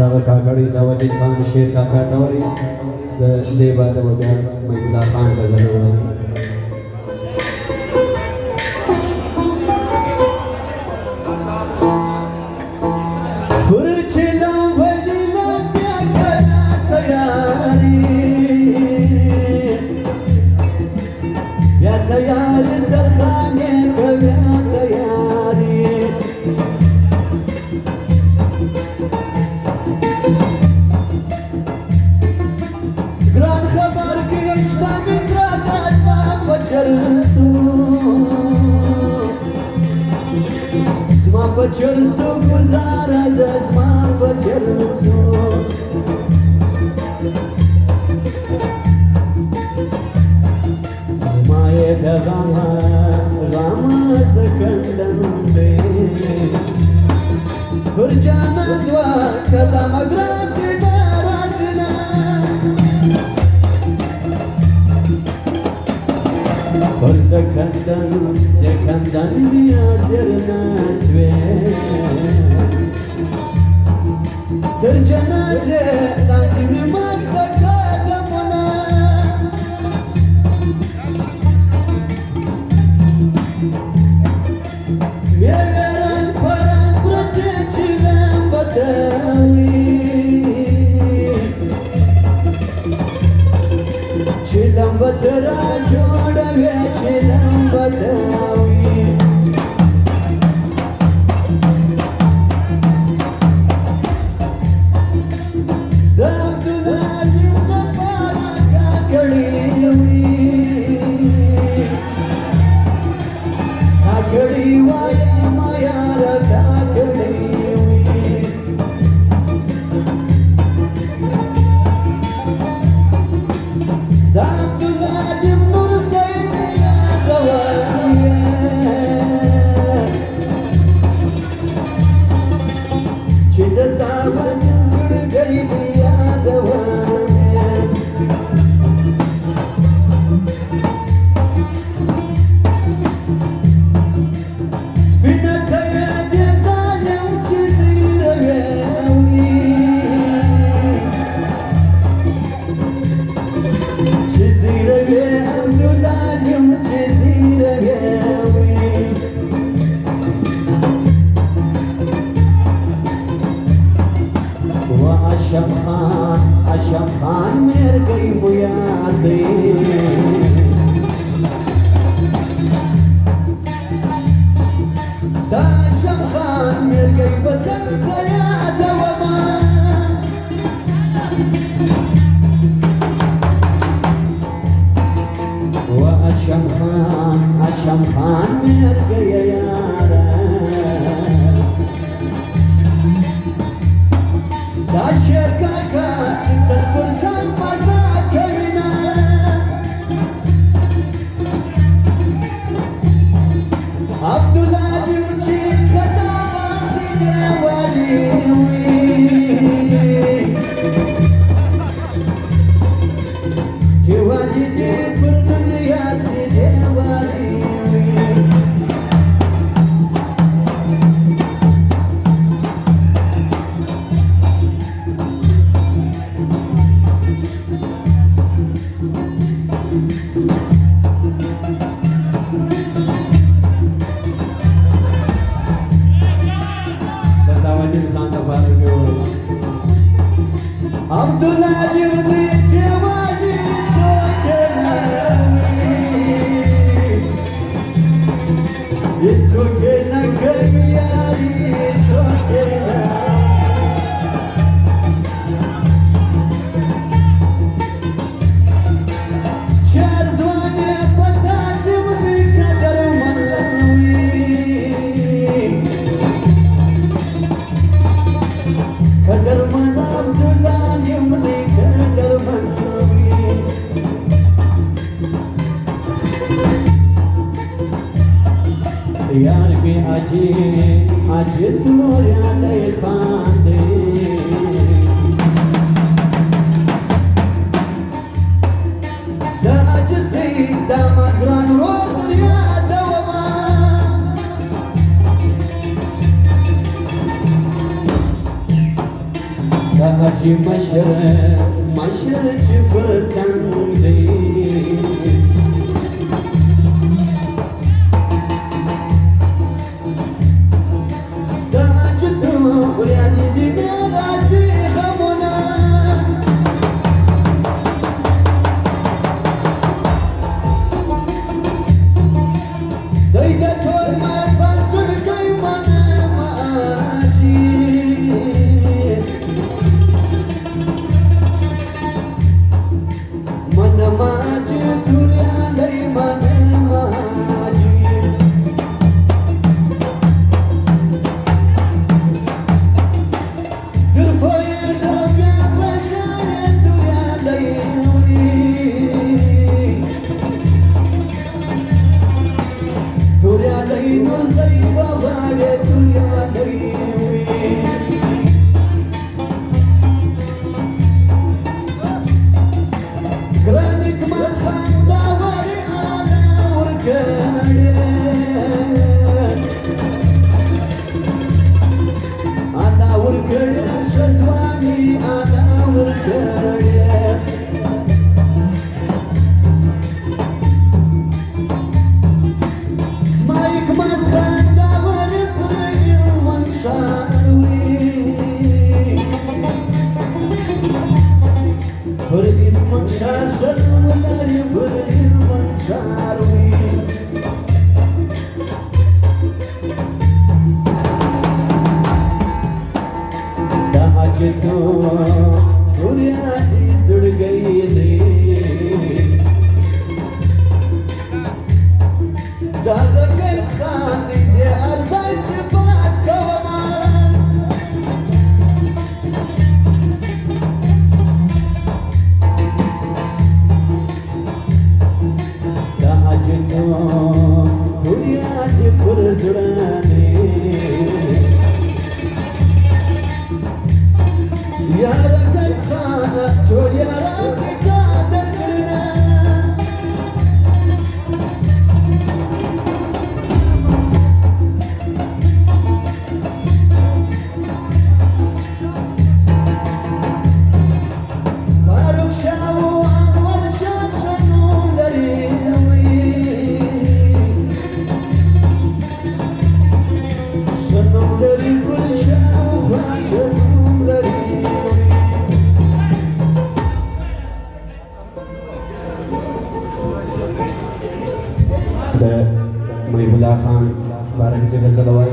دغه کاکړ عیساوالدین خان د شعر کاکا ته وایي د دې بعد به بیا محمود خان غزل ووایي. زما بچرسو گزاره ده زما بچرسو زما یه ده غمه زکندن ده پر جانه دوا کدام گران که درازنه پر زکندن میازر نسوه تر جنازه لاندی میمک دکادمونه میویرن پرن برده چیلم بدوی چیلم بدرا جوڑوی چیلم بدوی आशम खान मेर गई बुयाद आशम खान मेर गई बदन ज़याद वमा आशम खान मेर गई यार दाशर काका इंटर पुरसान मजा कविना अब्दुल्ला दिवची खता वासी वाली जेवाली दे पर दुनिया से Devali Abdullah Divdi Jawadi It's okay na kayari It's okay na Char zwane pata simdi kadar malawi kadar man Abdullah यार में आज तोरा ले खांदे दाज से दामद ग्रान रो दरिया दवमा حاجی مشر چی برتن دی دا جدو ریانی دی میرازی غمونا دای دا چول ما پانسر کئی من ماجی Maji Turya Lai Mane Maji Gurpoye Shabya Bajane Turya Lai Turya Lai Nur Zai Bavare Turya Lai Granik Mathan Davari Ala Urkade Ala Urkade Shazwani Ala Urkade Smaik Mathan Davari Purayman Sharwi Purayman Sharwi Purayman Sharwi Daajto Turya di jud gayi de Daga kaiskan se arzai se baat kawan Daajto Turya di purzurane Yara kaisana jo yara ke qadar karna Faruk Shah Anwar Shah shanu lari shanu lari pur Shah shanu lari Mahibullah Khan Barak se ghazal awai